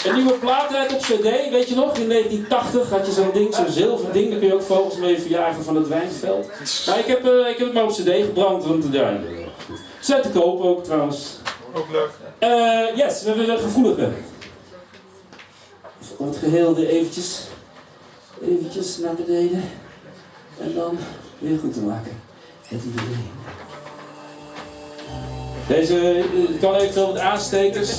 Een nieuwe plaat uit op CD, weet je nog? In 1980 had je zo'n ding, zo'n zilveren ding. Daar kun je ook vogels mee verjagen van het wijnveld. Maar ik heb het maar op CD gebrand, want ja, goed. Zet te koop ook trouwens. Ook leuk. Yes, we hebben een gevoelige. Om het geheel weer eventjes naar beneden. En dan weer goed te maken. Het idee. Deze kan eventueel met aanstekers.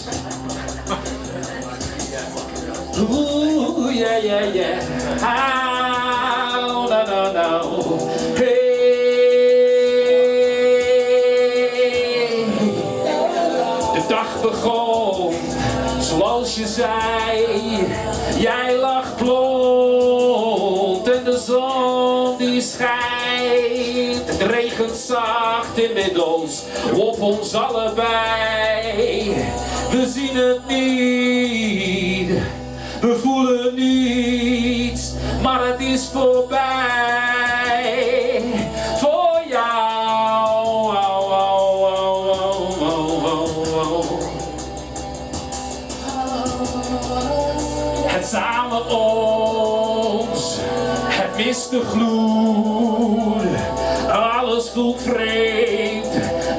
Oeh, yeah, yeah, yeah. How, no, no, no. Hey. De dag begon, zoals je zei. Jij lag blond en de zon die schijnt. Het regent zacht inmiddels op ons allebei. We zien het niet, we voelen niets, maar het is voorbij. Voor jou. Het samen ons, het mist de gloed. Alles voelt vreemd,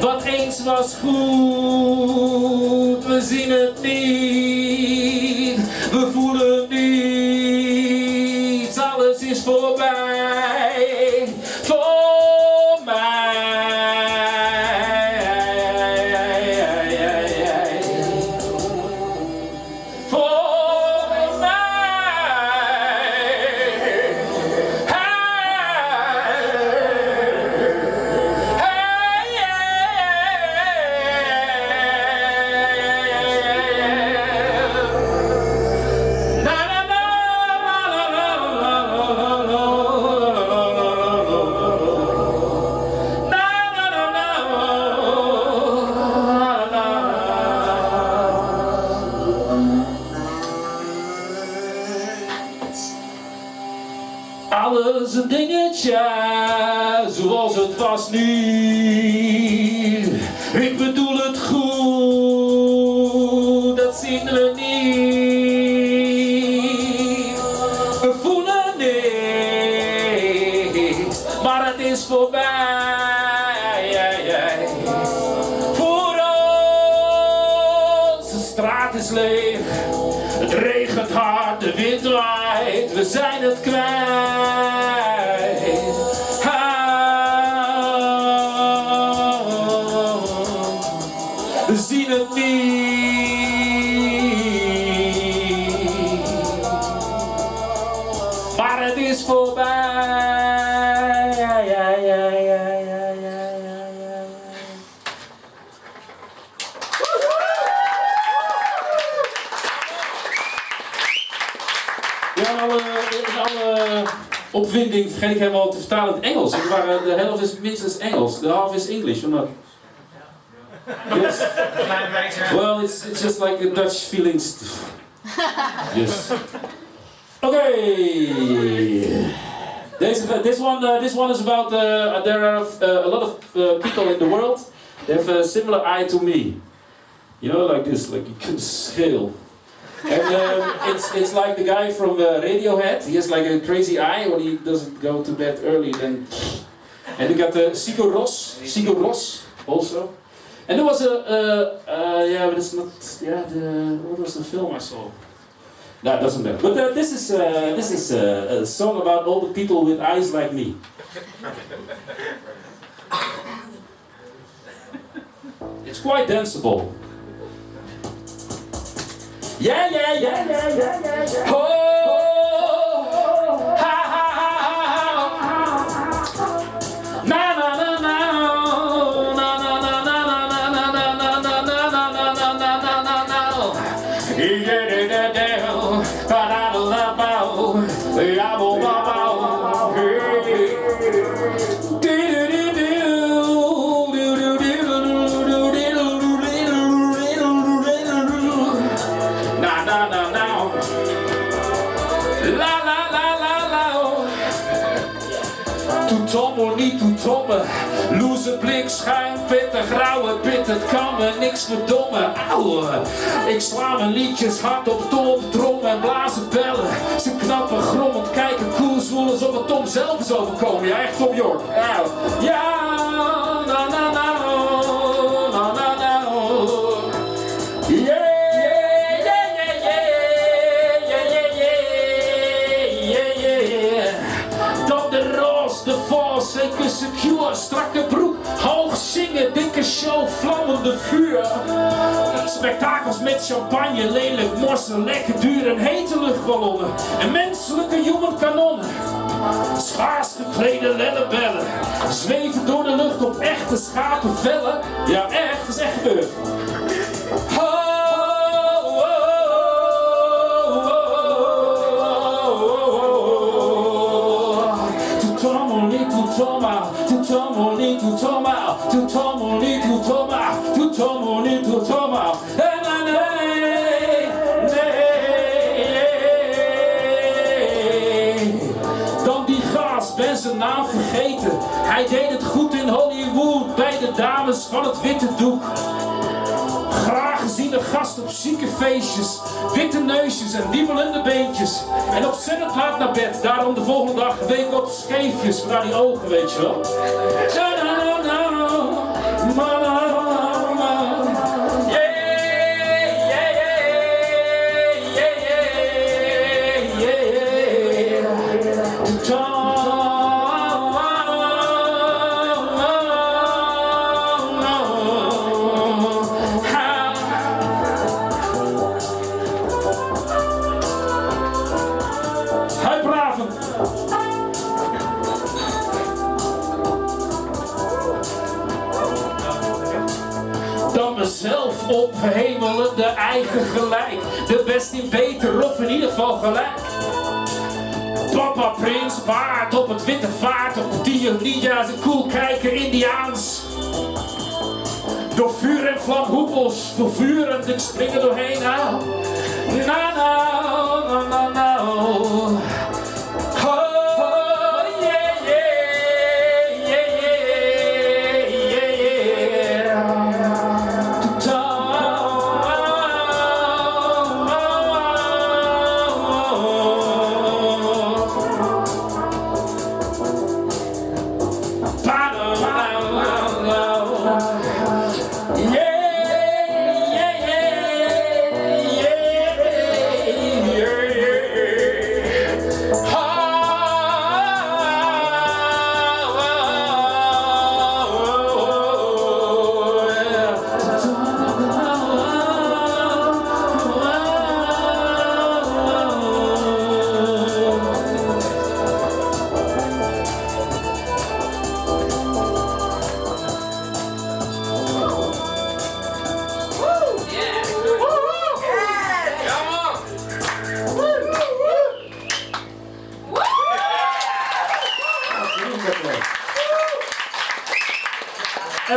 wat eens was goed. We zien het niet, we voelen niets. Alles is voorbij, voor mij. Alles een dingetje, zoals het was nu. Ik bedoel het goed, dat zien we niet. We voelen niks, maar het is voorbij. Voor ons, de straat is leeg. Het regent hard, de wind waait, we zijn het kwijt. We zien het niet, maar het is voorbij. Ja, in alle opwinding vergeet ik helemaal te vertalen in het Engels. De helft is minstens Engels, de half is English, of not? Yes. Well, it's just like a Dutch feelings. Yes. Okay. This one is about there are a lot of people in the world. They have a similar eye to me. You know, like this, like you can scale. And it's like the guy from Radiohead. He has like a crazy eye when he doesn't go to bed early. Then, and you got Sigur Rós also. And there was yeah, but it's not, yeah, what was the film I saw? No, it doesn't matter. But this is a song about all the people with eyes like me. It's quite danceable. Yeah, yeah, yeah, yeah, yeah, yeah, yeah. Oh, ha, ha, ha, ha. Na, na, na, na. Na, na, na, na, na, na, na, na, na, na, na, na, na, na, na, na. Yeah, da, da, da. Ba, da, da, da, bow. Yeah, bo, ba, bow. Hey. Toetom of niet toetommen, loze blik schuin pittig, rauwe pit, het kan me niks verdommen. Ouwe, ik sla mijn liedjes hard op top, drom en blazen bellen. Ze knappen, grommend, kijken, cool, zwoel, alsof het Tom zelf is overkomen. Ja, echt Tom York. Ja, na na na, na na na. Yeah. De vals, zeker secure, strakke broek, hoog zingen, dikke show, vlammende vuur. Spektakels met champagne, lelijk morsen, lekker duur en hete luchtballonnen. En menselijke human kanonnen. Schaars geklede lellebellen, zweven door de lucht op echte schapenvellen. Ja echt, dat is echt gebeurd. Dan die gast, ben zijn naam vergeten. Hij deed het goed in Hollywood bij de dames van het witte doek. Graag geziene gast op chique feestjes, witte neusjes en wiebelende beentjes. En ontzettend laat naar bed, daarom de volgende dag week op scheefjes, vandaar die ogen, weet je wel. Dan mezelf ophemelen, de eigen gelijk. De best in beter of in ieder geval gelijk. Papa Prins paard op het witte vaart, op Dionysia's en cool kijken Indiaans. Door vuur en vlam hoepels, vervurend ik spring er doorheen. Nou, na na na na.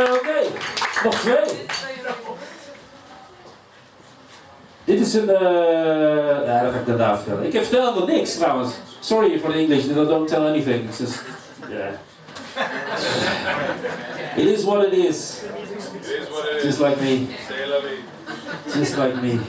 Oké, nog twee. Dit is een... nee, dat ga ik daarna vertellen. Ik vertel helemaal niks trouwens. Sorry for the English, don't tell anything. It's just... Yeah. It is what it is. Just like me. Just like me.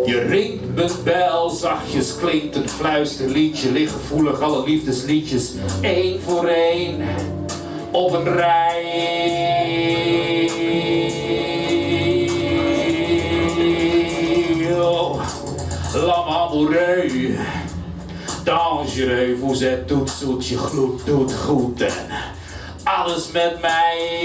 Je ringt mijn bel, zachtjes klinkt een fluisterliedje, liggen gevoelig alle liefdesliedjes, één voor één, op een rij. Oh, l'homme amoureux, dangereux, vous êtes tout zoet, je gloed doet goed en alles met mij.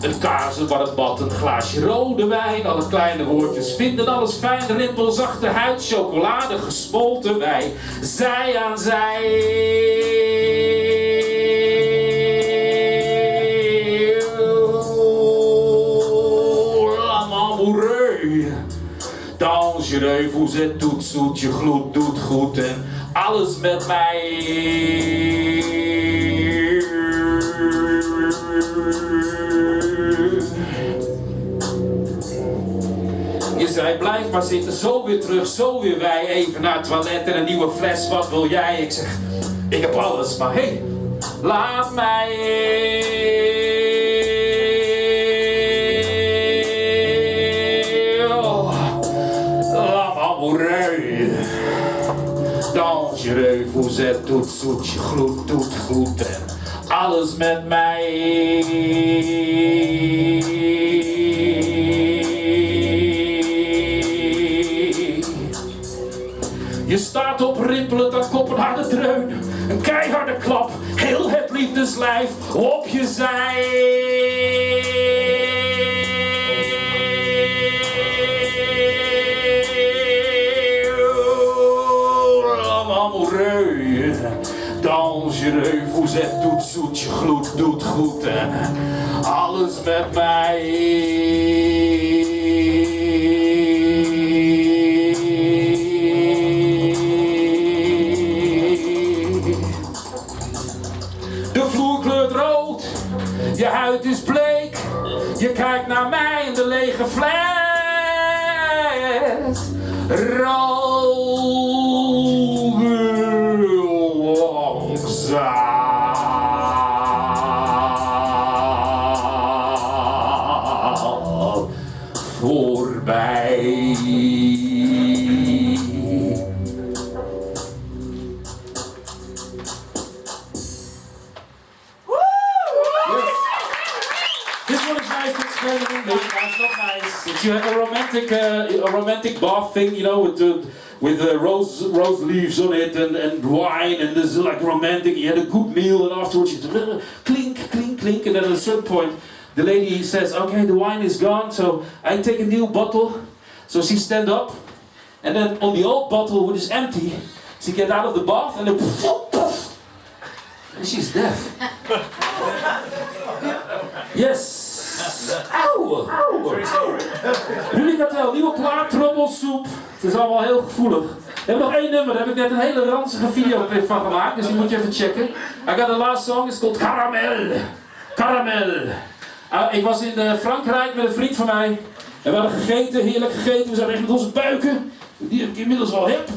Een kaarsenbad, een glaasje rode wijn, alle kleine woordjes vinden alles fijn, rimpelzachte huid, chocolade, gesmolten wei, zij aan zij. L'homme amoureux, dangereux, vous êtes tout zoet, je gloed doet goed en alles met mij. Je zei blijf maar zitten, zo weer terug, zo weer wij. Even naar het toilet en een nieuwe fles, wat wil jij? Ik zeg, ik heb alles, maar hey, laat mij dangereux, vous êtes tout zoet, je gloed, doet goed en alles met mij. Je staat op rimpelen, dan kop een harde dreun, een keiharde klap, heel het liefdeslijf op je zij. Dangereux, vous êtes tout zoet, je gloed, doet goed en alles met mij. De vloer kleurt rood, je huid is bleek, je kijkt naar mij in de lege fles. Voorbij. This one is nice to explain in English. It's not nice. It's a romantic bath thing, you know, with rose leaves on it and wine, and there's like romantic. You had a good meal, and afterwards you clink, clink, clink, and then at a certain point the lady says, "Okay, the wine is gone, so I take a new bottle." So she stand up, and then on the old bottle, which is empty, she get out of the bath, and then and she's dead. Yes. Auw! Jullie Kartel, nieuwe plaat, trobbelsoep. Het is allemaal heel gevoelig. We hebben nog één nummer, daar heb ik net een hele ranzige videoclip van gemaakt, dus die moet je even checken. I got the last song, it's called Caramel. Caramel. Ik was in Frankrijk met een vriend van mij. En we hadden gegeten, heerlijk gegeten. We zijn echt met onze buiken. Die heb ik inmiddels wel hip.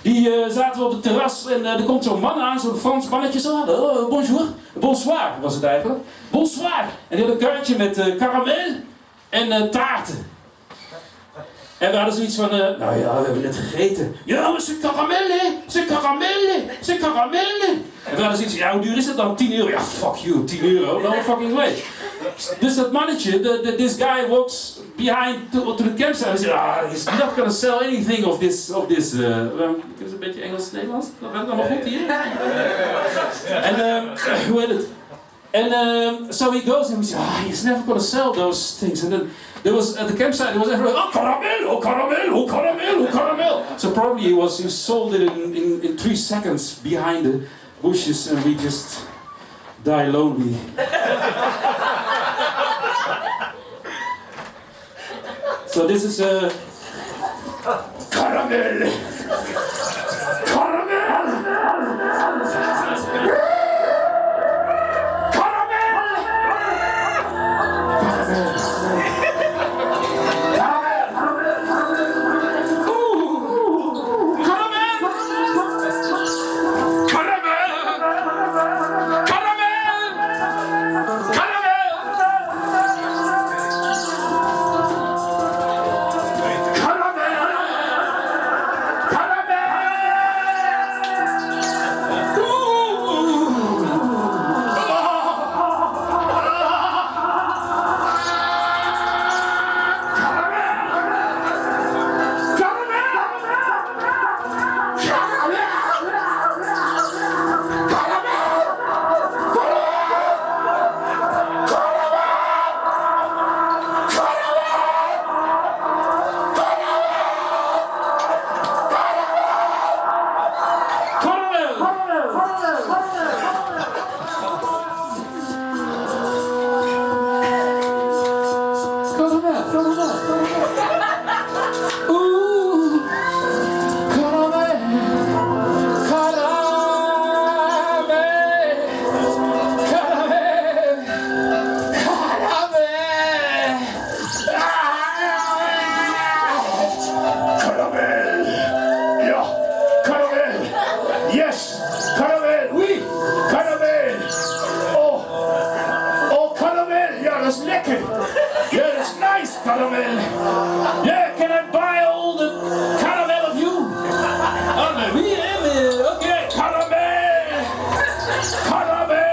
Die zaten we op het terras en er komt zo'n man aan, zo'n Frans mannetje zo. Bonjour. Bonsoir was het eigenlijk. Bonsoir. En die had een kaartje met karamel en taarten. En we hadden zoiets van, nou ja, we hebben net gegeten. Ja, maar c'est caramelle, c'est caramelle, c'est caramelle. En we hadden zoiets van, ja, hoe duur is het dan? 10 euro. Ja, fuck you, 10 euro, no fucking way. Dus dat mannetje, this guy walks behind to the campsite. Hij zegt, he's not gonna sell anything of this. Is een beetje Engels-Nederlands? Dat gaat allemaal goed hier. En, hoe heet het? And so he goes and we say, he's never gonna sell those things. And then there was at the campsite, there was everyone, oh caramel, oh caramel, oh caramel, oh caramel. So probably he sold it in 3 seconds behind the bushes, and we just die lonely. So this is caramel. caramel. Yeah, can I buy all the caramel of you? Oh, maar wie hebben? Oké, caramel. Caramel.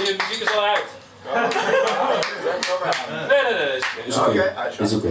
De muziek is al uit. Nee. Is oké. Is oké.